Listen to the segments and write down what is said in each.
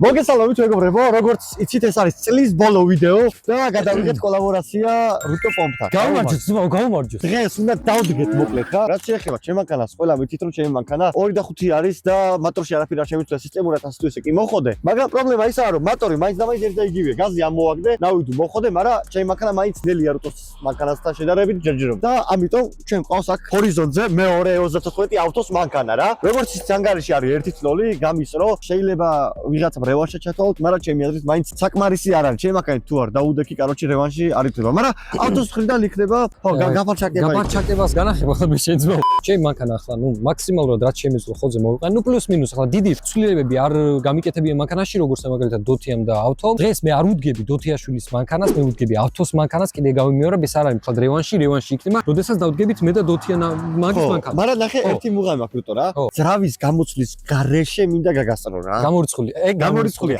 მოგესალმებით მეგობრებო, როგორც იცით ეს არის წლის ბოლო ვიდეო და გადავიღეთ კოლაბორაცია რუტო პომპთან. გამარჯვეთ, ძმაო, გამარჯვეთ. დღეს უნდა დავდგეთ მოკლედ რა. რაც შეეხება ჩემ მანქანას, ყველა ვიცით რომ ჩემი მანქანა 2 და 5 არის და მოტორში არაფერ არ შემიძლია სისტემურად ასე თუ ესე კი მოხოდე. მაგრამ პრობლემა ისაა რომ მოტორი მაინც და მაინც ერთ და იგივეა. გაზი ამოვაგდე, ნავიდუ მოხოდე, მაგრამ ჩემი მანქანა მაინც ნელია რუტოს მანქანასთან შედარებით ჯერჯერობით. და ამიტომ ჩვენ ყავს აქ ჰორიზონტზე მეორე 34 ავტოს მანქანა რა. როგორც ის ანგარიში არის 1.0, გამის რომ შეიძლება ვიღაცა რევანშა ჩათვალოთ, მაგრამ ჩემი აზრით მაინც საკმარისი არ არის. ჩემი მანქანით თუ არ დაუდექი, კაროჩი რევანში არ იქნება. მაგრამ ავტოს მხრიდან იქნება, ხო, გაფარჩაკებას განახება ხოლმე შენ ძმაო. ჩემი მანქანა ახლა, მაქსიმალურად რაც შემეძლო ხოძე მოვიყან. პლუს მინუს ახლა დიდი ცვლილებები არ გამიკეთებია მანქანაში, როგორც მაგალითად დოთიამ და ავთომ. დღეს მე არ ვუდგები დოთიაშვილის მანქანას, მე ვუდგები ავთოს მანქანას, კიდე გავიმეორებ, ეს არ არის მხოლოდ რევანში იქნება. როდესაც დავდგებით მე და დოთიან მაგის მანქანა. მაგრამ ნახე, ერთი მუღამი აქვს რუტო რა. ძრავის გამოცვლის გარეშე მინდა გაგასწრო რა. გამორიცხული. გამორიცხული.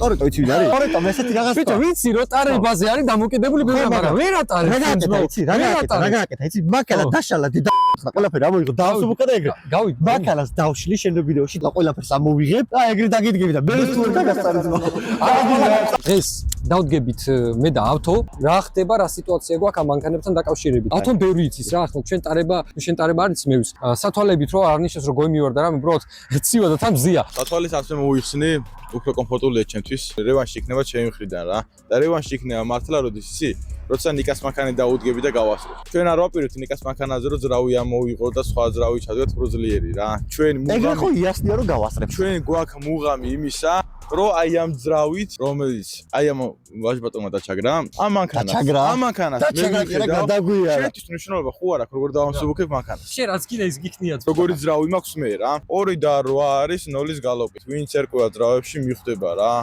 ტორეტო იცი ვინ არის? ტორეტო მესეთი რაღაცა. ბიჭო, ვიცი რომ ტარებაზე არის დამოკიდებული ბევრი, მაგრამ ვერ ატარებ. რა გააკეთა, იცი? მანქანა დაშალა და ყველაფერი ამოიღო დაავსუბუქა და ეგრე. გავიგე. მანქანას დავშლი შენო ვიდეოში და ყველაფერს ამოვიღებ და ეგრე დაგიდგები და მე თუ ვერ გაგასწრებ. დღეს დავდგებით მე და ავთო, რა ხდება, რა სიტუაცია გვაქვს ამ მანქანებთან დაკავშირებით. ავთომ ბევრი იცის რა, ახლა შენ ტარება არ იცი მე ვიცი. სათვალებით რო არ ნიშნავს რომ გოიმივარ და რამე უბრალოდ ცივა და თან მზია. სათვალის ასე მოიხსნი, უფრო კომფორტულია ჩემთვის. რევანში იქნება ჩემი მხრიდან რა. და რევანში იქნება მართლა როდის იცი? როცა ნიკას მანქანით დაუდგები და გავასწრო. ჩვენ არ ვაპირებთ ნიკას მანქანაზე რომ ძრავი ამოიღო და სხვა ძრავი ჩადოთ პროზლიერი რა. ჩვენ მუღამი ეგრე ხო იასნია რომ გავასწრებ. ჩვენ გვაქვს მუღამი იმისა, რომ აი ამ ძრავით, რომელიც აი ამ ვაჟბატონმა დაჩაგრა, ამ მანქანას მე გადაგვია. შენთვის მნიშვნელობა ხო არ აქვს, როგორ დავამსუბუქებ მანქანას. შენ რაც კიდე ის გიქნია. როგორი ძრავი მაქვს მე რა. 2 და 8 არის 0-ის გალობით. ვინც ერკვევა ძრავებში მიხვდება რა.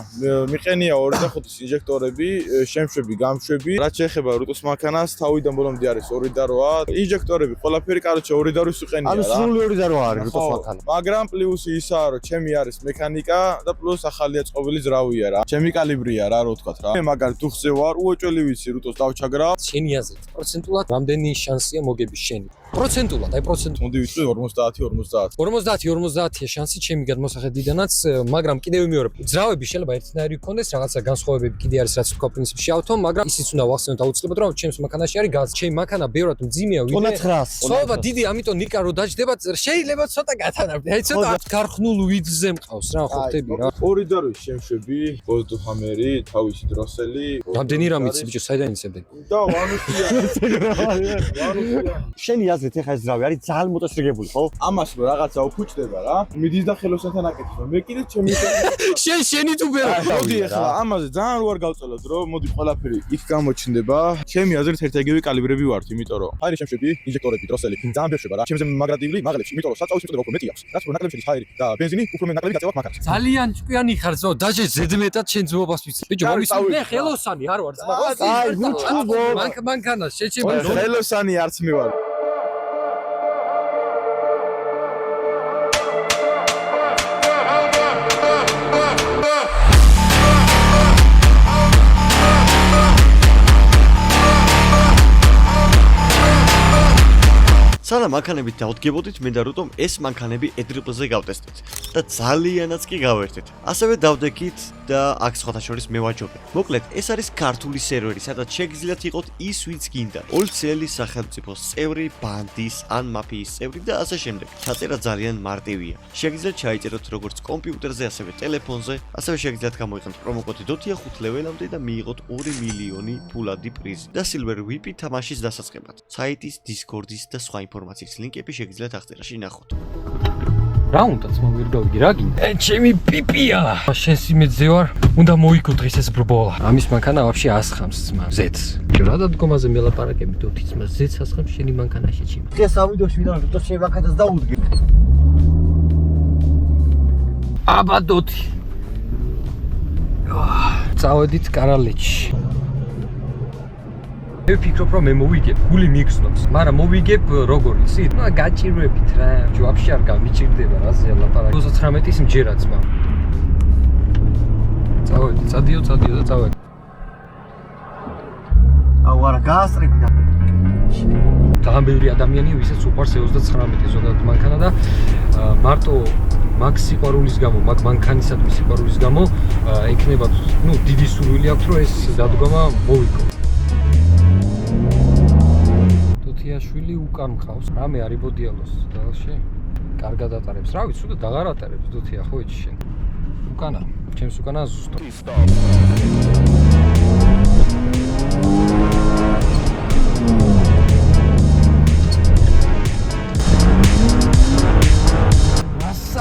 მიყენია 2 და 5-ის ინჟექტორები, შემშვები, გამშვები. რაც შეეხება რუტოს მანქანას, თავიდან ბოლომდე არის 2 და 8. ინჟექტორები ყველაფერი კაროჩე 2 და 8-ის უყენია რა. ანუ სრული 2 და 8 არის რუტოს მანქანა. მაგრამ პლუსი ისაა, რომ ჩემი არის მექანიკა და პლუს ახალია წყობილი ძრავია რა. ჩემი კალიბრია რა ვთქვათ რა. მე მაგარი თუ ხზე ვარ, უეჭველი ვიცი რუტოს დავჩაგრა. შენი აზრით, პროცენტულად რამდენი შანსია მოგების შენი? პროცენტულად, აი პროცენტულად. მოდი ვიტყვი 50-50. 50-50-ია შანსი ჩემი გადმოსახედიდანაც, მაგრამ კიდევ ვიმეორებ, ძრავები შეიძლება ერთნაირი გქონდეს, რაღაცა განსხვავებები კიდე არის, რაც თქვა პრინციპში ავთომ, მაგრამ ისიც უნდა ვახსენოთ აუცილებლად, რომ ჩემს მანქანაში არის გაზი. ჩემი მანქანა ბევრად მძიმეა, ვიდრე 900. სულობა დიდი, ამიტომ ნიკა რო დაждდება, შეიძლება ცოტა გათანაბრდე. აი ცოტა ქარხნულ ვიძზე მყავს რა, ხო ხტები რა. 2 და 8 შემშვები, გოლდჰამერი, თავისი დროსელი. რამდენი რამ იცი ბიჭო, საიდან იცებდი? და ვანუსია. შენი აზრით ეხა ეს ძრავი არის ძალიან მოტოსრიგებული, ხო? ამას რო რაღაცა უფუჭდება რა. მიდის და ხელოსანთან აკეთებ. მე კიდე ჩემი შენი თუ ვერ მოდი ახლა ამაზე ძალიან რო არ გავწელოთ რომ მოდი ყველაფერი იქ გამოჩნდება. ჩემი აზრით ერთ-ეგივე კალიბრები ვართ, იმიტომ რომ ჰაერი შემშვები, ინჟექტორები, დროსელი, ძალიან ბევრშება რა. ჩემზე მაგრატიული მაღლებში, იმიტომ რომ საწავის მიწოდება უფრო მეტი აქვს. რაც უფრო ნაკლები შედის ჰაერი და ბენზინი უფრო მეტი ნაკლები გაწევათ მანქანას. ძალიან ჭკვიანი ხარ ზო, დაჟე ზედმეტად შენ ძმობას ვიცი. ბიჭო, მომისმენე ხელოსანი არ ვარ ძმა. აი, ვუჩუბო. მანქანა შეჭება. ხელოსანი არც მე ვარ. სანამ მანქანებით დავდგებოდით, მე და რუტომ ეს მანქანები ედრიპლზე გავტესტეთ და ძალიანაც კი გავერთეთ. ასევე დავდექით და აქ სხვათა შორის მე ვაჯობე. მოკლედ, ეს არის ქართული სერვერი, სადაც შეგიძლიათ იყოთ ის, ვინც გინდა. პოლიციელი, სახელმწიფოს წევრი, ბანდის ან მაფიის წევრი და ასე შემდეგ. ჩაწერა ძალიან მარტივია. შეგიძლიათ ჩაიწეროთ როგორც კომპიუტერზე, ასევე ტელეფონზე, ასევე შეგიძლიათ გამოიყენოთ პრომოკოდი DOTIA 5 ლეველამდე და მიიღოთ 2 მილიონი ფულადი პრიზი და Silver VIP თამაშის დასაწყებად. საიტის, Discord-ის და სხვა ინფორმაციის ლინკები შეგიძლიათ აღწერაში ნახოთ. რა უნდა ძმა ვერ გავიგე რა გინდა? ჩემი პიპია. შენ სიმეძე ვარ, უნდა მოიგო დღეს ეს ბრბოლა. ამის მანქანა ვაფშე ასხამს ძმა. ზეც. რა დადგომაზე მელაპარაკები დოთი ძმა, ზეც ასხამს შენი მანქანაში ჩემი. დღეს ამ ვიდეოში ვიდეო რუტოს შენ მანქანას დაუდგე. აბა დოთი. წავედით კარალეჩში. მე ვფიქრობ რომ მე მოვიგებ, გული მიგზნობს, მაგრამ მოვიგებ როგორ იცი? გაჭირვებით რა, ვაფშე არ გამიჭირდება რაზეა ლაპარაკი. 29-ის მჯერა ძმა. წადიო და წავედი. აუ არა, გაასწრები და ძალიან ბევრი ადამიანია, ვისაც უყვარს 39 ზოგადად მანქანა და მარტო მაგ სიყვარულის გამო, მაგ მანქანისადმი სიყვარულის გამო ექნება, დიდი სურვილი აქვს, რომ ეს დადგომა მოვიკო. დოთიაშვილი უკან მყავს. რამე არ იბოდიალოს დალში. კარგად ატარებს. რა ვიცი, უდა დაღარ ატარებს დოთია, ხო იცი შენ. უკანა, ჩემს უკანა ზუსტად.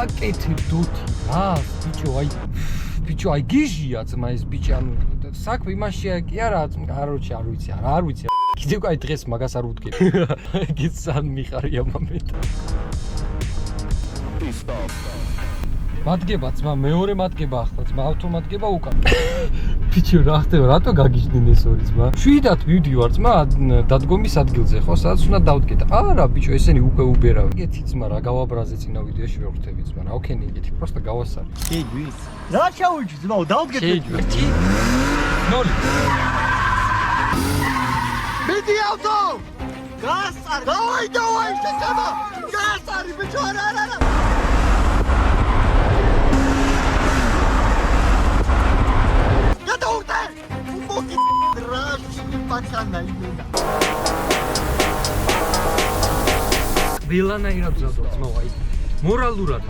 საკეთებ დოთი რა ბიჭო აი გიჟია ძმა ეს ბიჭი ანუ საქმე იმაშია კი არა კაროჩი არ ვიცი კიდევ კაი დღეს მაგას არ ვუდგები გიცან მიხარია მომენტ მადგება ძმა მეორე მადგება ახლა ძმა ავტომატგება უკან ბიჭო რა ხდება რატო გაგიჟდნენ ეს ორი ძმა შვიდათ მივდივარ ძმა დადგომის ადგილზე ხო სადაც უნდა დავდგეთ არა ბიჭო ესენი უკვე უბერავენ ეგეთი ძმა რა გავაბრაზე წინა ვიდეოში ვერ ხვდები ძმა რა ოკენი ეგეთი პროსტა გავასარი შეიგვი რა ჩაუჭი ძმა დავდგეთ შეიგვი ნოლი მიდი ავტო გასწარი დავაი შეჭამა გასწარი ბიჭო არა ველანაირად ზადო ძმაო მორალურად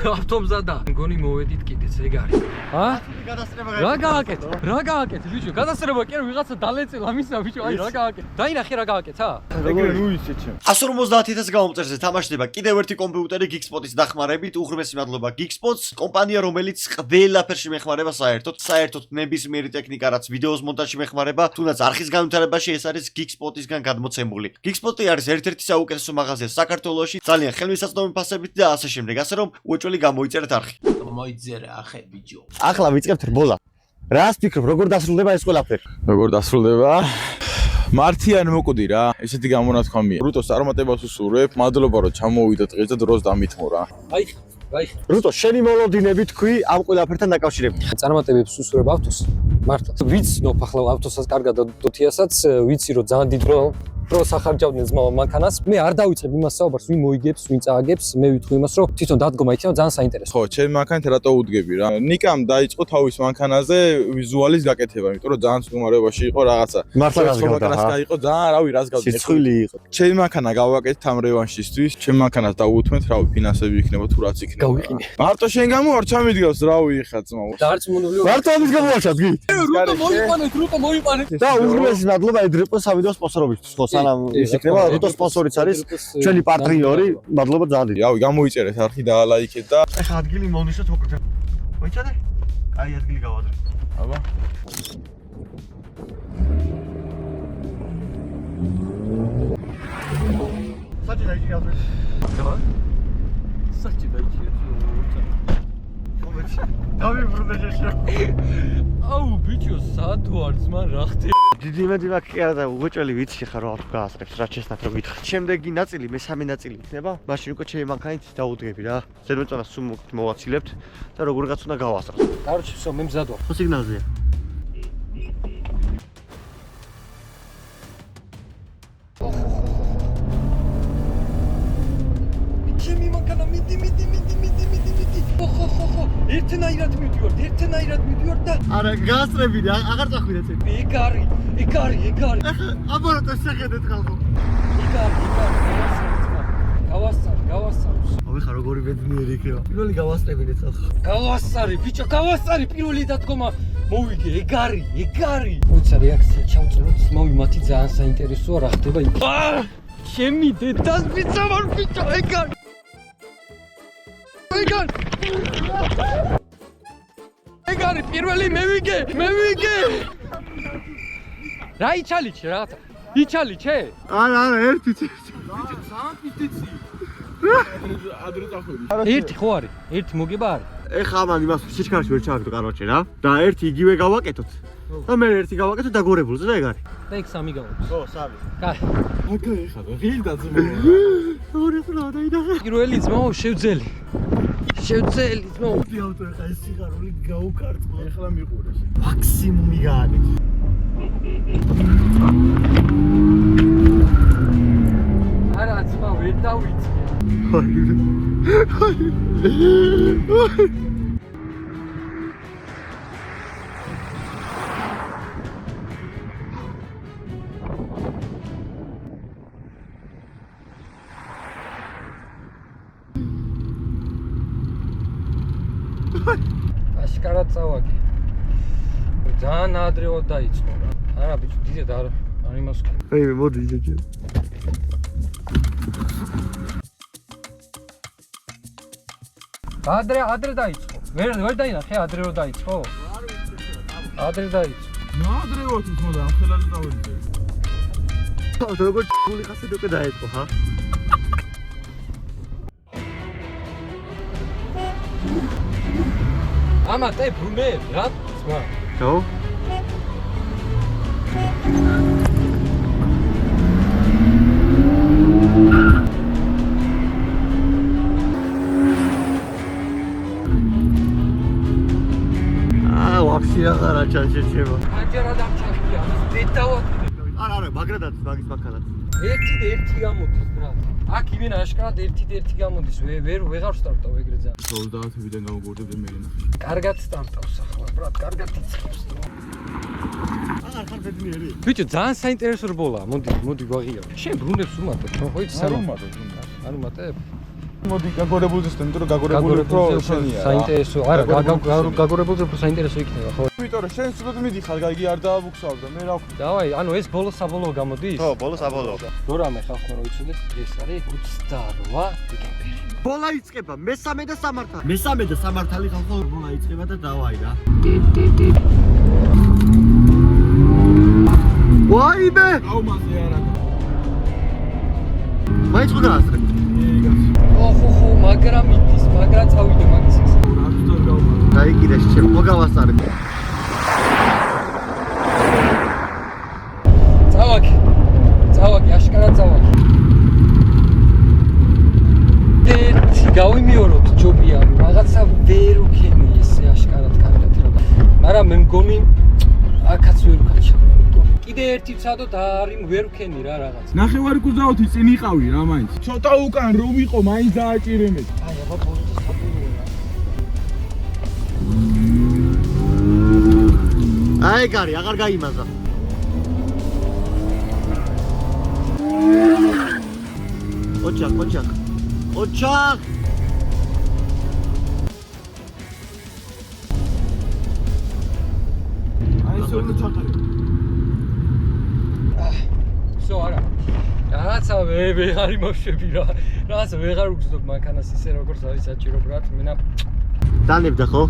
ავტომზადა მგონი მოვედით კიდეც ეგ არის რა გააკეთე ბიჭო გადასწრება კი არა ვიღაცა დალეწელა მისა ბიჭო აი რა გააკეთე დაინახე რა გააკეთა ეგრე ნუ ისე ჩემ 150.000 გამომწერზე თამაშდება კიდევ ერთი კომპიუტერი Geekspot-ის დახმარებით უღრმესი მადლობა Geekspot-ს კომპანია რომელიც ყველაფერში მეხმარება საერთოდ ნებისმიერი ტექნიკა რაც ვიდეოს მონტაჟში მეხმარება თუნდაც არხის განვითარებაში ეს არის Geekspot-ისგან გადმოცემული Geekspot-ი არის ერთ-ერთი საუკეთესო მაღაზია საქართველოში ძალიან ხელმისაწვდომი ფასებით და ასე შემდეგ ასე რომ უეჭველი გამოიწერეთ არხი მოიწერე ახე ბიჭო ახლა ვიწყებთ რბოლა რას ფიქრობ როგორ დასრულდება ეს ყველაფერი როგორ დასრულდება მართიან მოკვდი რა ესეთი გამონათქვამია რუტოს წარმატებას უსურვებ მადლობა რომ ჩამოვიდა დღეს და დროს დამითმო რა აი რუტო შენი მოლოდინები თქვი ამ ყველაფერთან დაკავშირებით წარმატებებს უსურვებ ავტოს მართლა ვიცნობ ახლა ავტოსაც კარგად დოთიასაც ვიცი რომ ძალიან დიდ რო სახარჯავდნენ ძმაო მანქანას მე არ დავიწყებ იმას საუბარს ვინ მოიგებს ვინ წააგებს მე ვითხოვ იმას რომ თვითონ დადგომა იქნება ძალიან საინტერესო ხო ჩემი მანქანით რატო უდგები რა ნიკამ დაიწყო თავის მანქანაზე ვიზუალის გაკეთება იმიტომ რომ ძალიან მდგომარეობაში იყო რაღაცა მართლა გასგავდა იყო ძალიან რავი რას გავდი სიცხვილი იყო ჩემი მანქანა გავაკეთეთ ამ რევანშისთვის ჩემი მანქანას დავუთმეთ რავი ფინანსები იქნება თუ რაც იქნება გავიყინე მარტო შენ გამო არ ჩამიდგავს რავი ხა ძმაო და არც მონოლი მარტო ამის გამოვაჩად გით რუტო მოიყვანეთ და უღრმესი მადლობა ედრიპო სავიდეო სპონსორობისთვის ხო სანამ ის იქნება რუტო სპონსორიც არის ჩვენი პატრიონი მადლობა ძალიან დიდი რავი გამოიწერეთ არხი დაალაიქეთ და ეხა ადგილი მოვნისოთ მოკლედ მოიცადე კაი ადგილი გავადრე აბა საჭი დაიჭირა საჭი დაიჭირა აუ ბიჭო სად ვარ ძმა რა ხდება დიდი იმედი მაქვს კი არა და უეჭველი ვიცი ხარ რა თუ გაასწრებს რა ჩესნათ რომ გითხრით შემდეგი ნაწილი მესამე ნაწილი იქნება მაშინ უკვე ჩემი მანქანით დავუდგები რა ზედმეტყვანას სულ მოვაცილებთ და როგორღაც უნდა გავასწროთ კაროჩი всё მე მზად ვარ ხო სიგნალზეა ჩემი მანქანა მიდი ხო ერთნაირად მივდივარ და არა გასწრები და აღარ წახვიდეთ ეგ არის აბოროტო შეხედეთ ხალხო გავასწარი ავიხარ როგორი ბედნიერი იქნება პირველი გავასწრებინეთ ხალხო გავასწარი ბიჭო პირველი დადგომა მოვიგე ეგ არის უცა რეაქცია ჩავწეროთ მოვი მათი ძალიან საინტერესოა რა ხდება იქ ჩემი დედას ბიჭო ვარ ბიჭო ეგ არის პირველი მევიგე რა იჩალიჩე რაღაცა იჩალიჩე არა ერთი ადრე წახვედი ერთი ხო არის ერთი მოგება არის ეხა ამან იმას სიჩქარეში ვერ ჩავაგდო კაროჩე რა და ერთი იგივე გავაკეთოთ და მე ერთი გავაკეთოთ დაგორებულზე და ეგ არის და ეგ სამი გავაკეთოთ ხო სამი კაი აკა ეხა ღილდა ძმაო ორი ხლა დაიდახე პირველი ძმაო შევძელი ძმაო ავტო ეხა ეს სიგარული გაუკარტყო ეხლა მიყურეს მაქსიმუმი გააკეთე არა ძმა ვერ დავიწყე. აშკარად წავაგე. ძალიან ადრეულად დაიწყო რა. არა ბიჭო, დიდად არ იმასკენ. აი მე მოდი ჯეჯე. ადრე დაიწყო. ვერ დაინახე ადრე რო დაიწყო? ადრე დაიწყო. ნადრე ვარ თუ თქმა და ამ ხელაზე დავეძე. როგორ გული ხასე უკვე დაიწყო, ხა? ამა ტე ბრუნე რა ძმა. ხო? ვაფშე აღარა ჩანჩეჩება. ანჯერა დამჩაკია, ამას დედავატი. არა, მაგრადაც მაგის მანქანაც. ერთი გამოდის ბრატ. აქ იმენა აშკარად ერთი გამოდის. ვეღარ ვსტარტავ ეგრე ძალიან. 30-დან გამოგორდებდი მე. კარგად სტარტავს ახლა ბრატ, კარგად იწყებს. აღარ ხარ ბედნიერი. ბიჭო, ძალიან საინტერესო რბოლაა. მოდი ვაღიარო. შენ ბრუნებს უმატებ, ხო იცი არ საერთოდ? უმატებ. არ უმატებ? მოდი გაგორებულზე სტენ, იმიტომ რომ გაგორებული უფრო შენია. საინტერესო, არა, გაგორებულზე უფრო საინტერესო იქნება, ხო? იმიტომ რომ შენ სულ მიდიხარ, გაიგი არ დააბუქსავ და მე რა ვქნა. დავაი, ანუ ეს ბოლო საბოლოო გამოდის? ხო, ბოლო საბოლოო. რამე ხალხმა რო იცოდეთ, ეს არის 28 დეკემბერი. ბოლა იწყება მესამე და სამართალი. მესამე და სამართალი ხალხო ბოლა იწყება და დავაი რა. ვაიმე! აუმაზე არა. მაინც ხო დაასწრებ? ხო, მაგრამ იდის, მაგრამ წავიდე მაგის ეს. აბსოლუტურად გაუმაზე. დაიგირე შენ, ხო გავასწრებ. წავაკი, აშკარად წავაკი. გავიმიოროთ ჯობია, რაღაცა ვერ უქენი ესე აშკარად კარგად რა. მაგრამ მე მგონი აქაც ვერ ვქაჩა. კიდე ერთი ვცადო და ვერ ვქენი რა რაღაც. ნახევარი კუზაოთი წინ იყავი რა მაინც. ცოტა უკან რომ იყო, მაინც დააჭირემეთ. აი, აბა ბოლოს საბოლოო რა. აი გარი, აღარ გაიმაზა. ოჩახ. აი სულ ჩაყარე. всё, არა. რაღაცა ვეღარ იმოშვები რა. რაღაცა ვეღარ უგზნობ მანქანას ისე როგორც არის საჭირო ბრატ, მენა დანებდა ხო?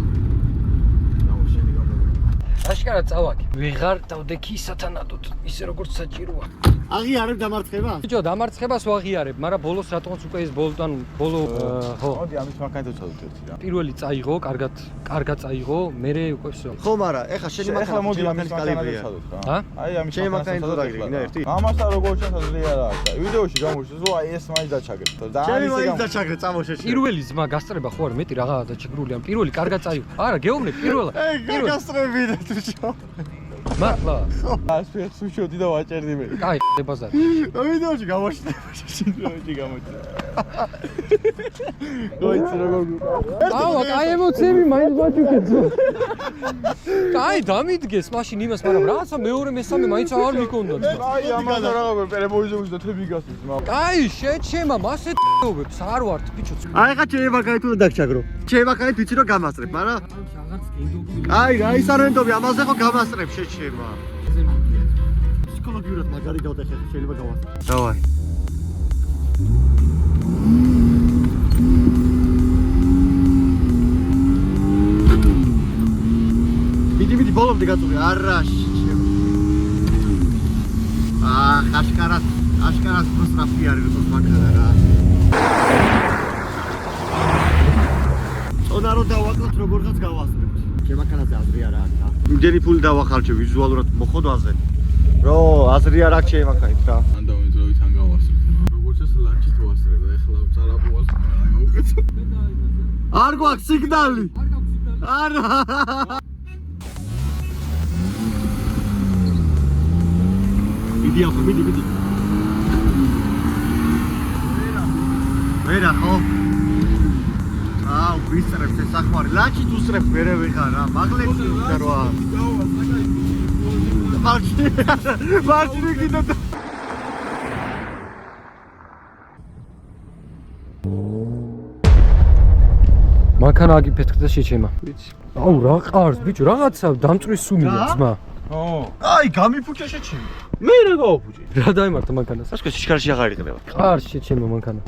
აშკარად წავაკი. ვეღარ დავდექი სათანადოდ, ისე როგორც საჭიროა. აღიარებ დამარცხებას? ბიჭო, დამარცხებას ვაღიარებ, მაგრამ ბოლოს რატომაც უკვე ეს ბოლო ხო. მოდი ამის მანქანით ვცადოთ ერთი რა. პირველი წაიღო, კარგად წაიღო, მერე უკვე всё. ხო, მაგრამ ეხა შენი ეხლა მოდი მანქანა ამის კალიბრია. ვცადოთ რა. ჰა? აი ამის შენი მანქანით თუ დაგიგნა ერთი? ამასთან როგორ შეხედე არა აქვს. ვიდეოში გამოჩნდა, ზო აი ეს მაინც დაჩაგრეთ. და შენი მაინც დაჩაგრე წამოშეში. პირველი ზმა გასწრება ხო არ მეტი რაღა დაჩაგრული ამ პირველი კარგად წაიღო. არა, გეუბნე პირველად. გასწრები და თუ შო. მართლა? ასფერს უშოდი და ვაჭერდი მე. კაი, ბაზარი. ვიდეოში გამოჩნდა. ვიდეოში გამოჩნდა. გოიცი როგორ აუ, კაი ემოციები მაინც ვაჩუქეთო. კაი, დამიდგეს მაშინ იმას, მაგრამ რაღაცა მეორე მესამე მაინც არ მიქონდათ. აი ამას რაღაცა პერებოიზებს და თები გასწრებს მაგ. კაი, შეჩემა, მასე ობებს არ ვართ, ბიჭო. აი ხა ჩემი მანქანით უნდა დაგჩაგრო. ჩემი მანქანით ვიცი რომ გამასწრებ, მაგრამ აი რა ის არ ვენდობი, ამაზე ხო გამასწრებ შეჩემა. ფსიქოლოგიურად მაგარი გავდეხე, შეიძლება გავასწრებ. დავაი. მიდი ბოლომდე გაწუხე, არა შეჩემა. აშკარად პროსტრაფი არის როგორც მანქანა რა. წონა რომ დავაკლოთ როგორღაც გავასწრებთ. შემაქანაზე აზრი არა აქვს რა. იმდენი ფული დავახარჯე ვიზუალურად მოხოდვაზე. რო აზრი არ აქვს შემაქანით რა. ან დავინძროვით ან გავასწრებ. როგორც ეს ლანჩით ვასწრებ და ეხლა წარაპუას გავუკეთო. არ გვაქვს სიგნალი. არა. მიდი. ვერა ხო? აუ, ვისწრებს ეს სახმარი. ლანჩით უსწრებ ვერე ვიღარ რა. მაგლეცი უსწრვა. მარჯვნივ კიდე მანქანა აგიფეთქ და შეჩემა. აუ რა ყარს ბიჭო, რაღაცა დამწრის სუმია ძმა. აი გამიფუჭა შეჩემი. მე რა გავაფუჭე? რა დაემართა მანქანას? ასკო სიჩქარეში აღარ იყდება. ყარს შეჩემა მანქანა.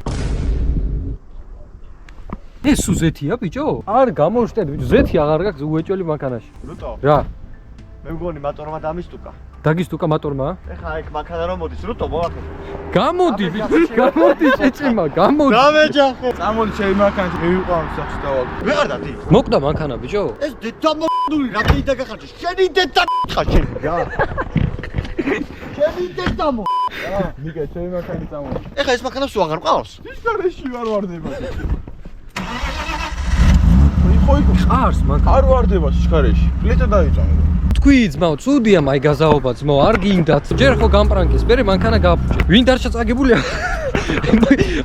ეს სუ ზეთია ბიჭო? არ გამოვშტედ ბიჭო, ზეთი აღარ გაქვს უეჭველი მანქანაში. რუტო, რა? მე მგონი მატორმა დამისტუკა. დაგისტუკა მატორმა? ეხა ეგ მანქანა რომ მოდის, რუტო მოვახე. გამოდი ბიჭო, გამოდი შეჩემა, გამოდი. დამეჯახე. წამოდი ჩემი მანქანაში მივიყვანო სახში დავალ. ვეღარ დადი. მოკდა მანქანა ბიჭო? ეს დედამოდული რა კიდე გახარჯე. შენი დედა ხარ შენ რა. შენი დედამო. მიგე ჩემი მანქანი წამოდი. ეხა ეს მანქანა სულ აღარ მყავს. სიჩქარეში ვარ ვარდება. ხო იქ ყარს მანქანა. არ ვარდება სიჩქარეში. პლიტა დაიწამე. თქვი ძმაო, წუდია მაი გაზაობა ძმაო, არ გინდათ. ჯერ ხო გამპრანკეს, მე მანქანა გააფუჭე. ვინ დარჩა წაგებულია?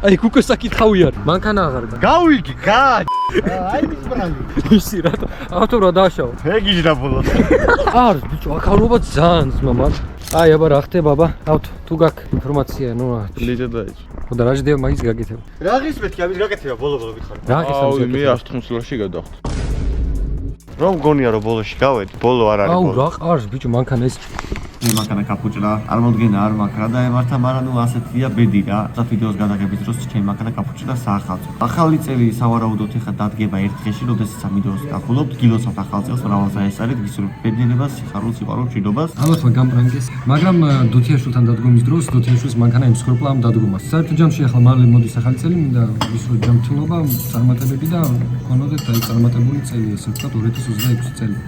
აი კუკო საკითხავი არ. მანქანა აღარ გა. გავიგი, გა. აი მის ბრალი. ისი რა ავტო რა დააშაო. ეგიჟდა ბოლოს. არ ბიჭო, აქავრობა ძალიან ძმა მაგ. აი აბა რა ხდება აბა? ავტო თუ გაქვს ინფორმაცია, ნუ რა. პლიტა დაიწამე. ხოდა რა ჟდია მაგის გაკეთება. რა ღის მეთქი ამის გაკეთება ბოლო გითხარ. რა გესამს აუ მე გაკეთება. 100 გადახტ. რომ გონია რომ ბოლოში გავედი, ბოლო არ არის აუ ბოლო. რა ყარს ბიჭო მანქანა ეს. მე მანქანა კაფუჭრა არ მოდგენა არ მაქვს რა დაემართა, მაგრამ ნუ ასეთია ბედი რა. და ვიდეოს გადაგებით დროს ჩემი მანქანა კაფუჭრა საახალწლო. ახალი წელი სავარაუდოდ ეხა დადგება ერთ დღეში, როდესაც ამ ვიდეოს გახულობთ, გილოცავთ ახალ წელს, მრავალსა ეს არის, გისურვებთ ბედნიერებას, სიხარულს, სიყვარულს, მშვიდობას. ალბათ მაგ გამპრანკეს, მაგრამ დოთიაშვილთან დადგომის დროს დოთიაშვილის მანქანა იმსხვრებლა ამ დადგომას. საერთო ჯამში ახლა მალე მოდის ახალი წელი, მინდა ვისურვებთ ჯანმრთელობა, წარმატებები და გქონოდეთ აი წარმატებული წელი, ესე ვთქვათ 2026 წელი.